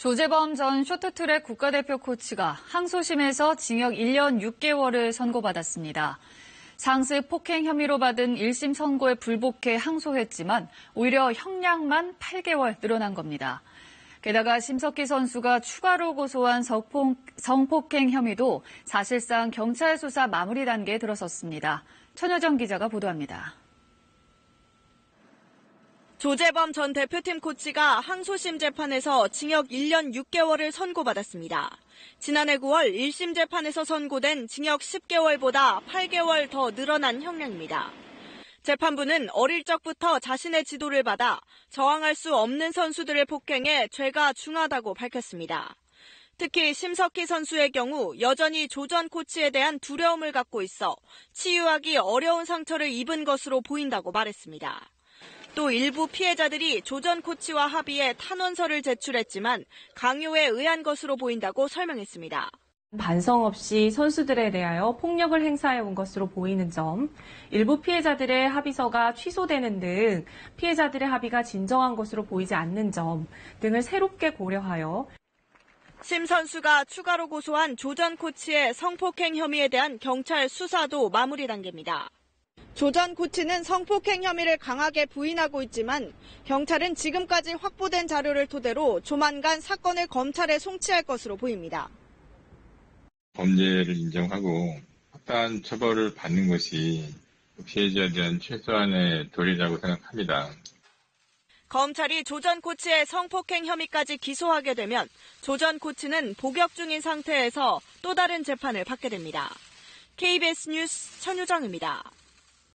조재범 전 쇼트트랙 국가대표 코치가 항소심에서 징역 1년 6개월을 선고받았습니다. 상습 폭행 혐의로 받은 1심 선고에 불복해 항소했지만 오히려 형량만 8개월 늘어난 겁니다. 게다가 심석희 선수가 추가로 고소한 성폭행 혐의도 사실상 경찰 수사 마무리 단계에 들어섰습니다. 천여정 기자가 보도합니다. 조재범 전 대표팀 코치가 항소심 재판에서 징역 1년 6개월을 선고받았습니다. 지난해 9월 1심 재판에서 선고된 징역 10개월보다 8개월 더 늘어난 형량입니다. 재판부는 어릴 적부터 자신의 지도를 받아 저항할 수 없는 선수들을 폭행해 죄가 중하다고 밝혔습니다. 특히 심석희 선수의 경우 여전히 조 전 코치에 대한 두려움을 갖고 있어 치유하기 어려운 상처를 입은 것으로 보인다고 말했습니다. 또 일부 피해자들이 조 전 코치와 합의해 탄원서를 제출했지만 강요에 의한 것으로 보인다고 설명했습니다. 반성 없이 선수들에 대하여 폭력을 행사해온 것으로 보이는 점, 일부 피해자들의 합의서가 취소되는 등 피해자들의 합의가 진정한 것으로 보이지 않는 점 등을 새롭게 고려하여 심 선수가 추가로 고소한 조 전 코치의 성폭행 혐의에 대한 경찰 수사도 마무리 단계입니다. 조 전 코치는 성폭행 혐의를 강하게 부인하고 있지만 경찰은 지금까지 확보된 자료를 토대로 조만간 사건을 검찰에 송치할 것으로 보입니다. 범죄를 인정하고 확실한 처벌을 받는 것이 피해자에 대한 최소한의 도리라고 생각합니다. 검찰이 조 전 코치의 성폭행 혐의까지 기소하게 되면 조 전 코치는 복역 중인 상태에서 또 다른 재판을 받게 됩니다. KBS 뉴스 천유정입니다.